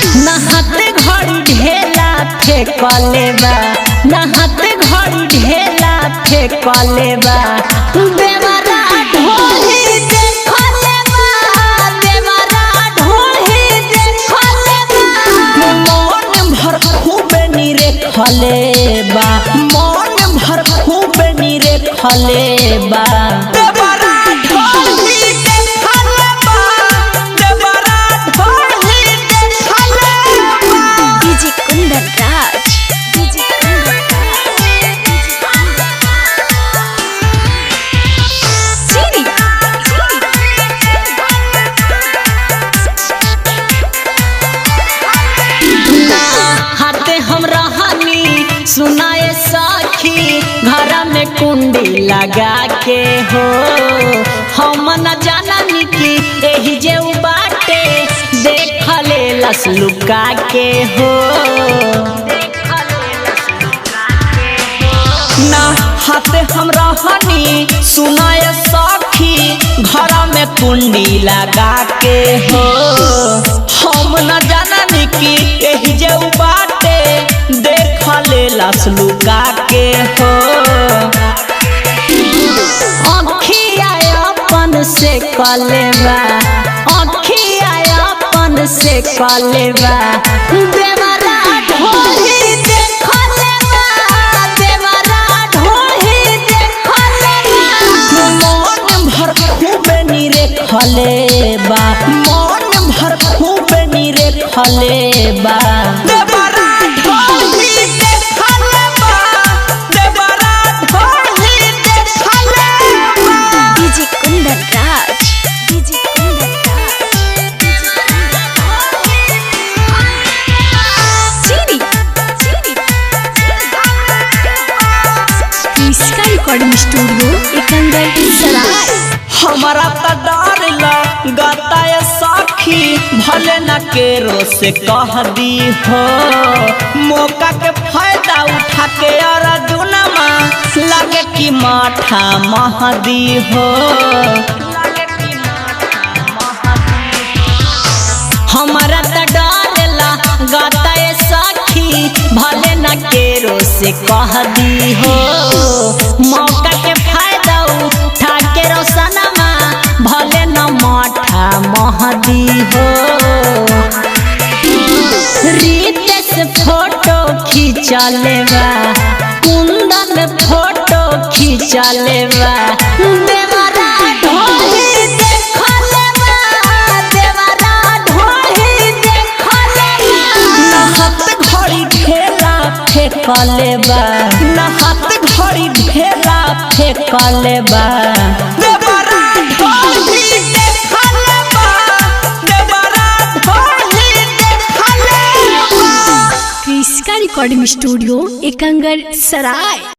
नहाते घड़ी ढेला फेंकले बा, नहाते घड़ी ढेला फेंकले बा। देवरा ढोली देखले बा, देवरा ढोली देखले बा। मन भर खूब नीरे खले बा, मन भर खूब नीरे खले बा। सुनाए सखी घर में कुंडी लगा के हो, हम न जाननी कि एही जे बाटे देख ले लस लुका के हो। ना हाथे हम रहनी सुनाए सखी घर में कुंडी लगा के हो, हम न जाननी कि एही जे बाटे देख ले लस लुका के हो। अखिया अपन से कलेबा, अखिया अपन से कलेबा। देवरा ढोली देखले बा, देवरा ढोली देखले बा। मन भर खूब नीरे खले बा, मन भर खूब नीरे खले बा। रिकॉर्डिंग स्टूडियो एकंगर सराय। हमारा तो डर लगता है सखी भले न केरो से कह दी हो, मौका के फायदा उठा के अर्जुनमा लगे कि माथा महदी हो। हमारा तो डर लगता है सखी भले न केरो से कह दी हो, मौका के फायदा उठा के रोशनमा भले न माथा महदी हो। रितेश फोटो खींचले बा, कुंदन फोटो खींचले बा। देवरा ढोली देखले बा, देवरा ढोली देखले बा। नहात घड़ी ढेला फेंकले बा, नहात घड़ी ढेला फेंकले बा। देवरा ढोली देखले बा, देवरा ढोली देखले बा। क्रिस्का रिकॉर्डिंग स्टूडियो एकंगर सराय।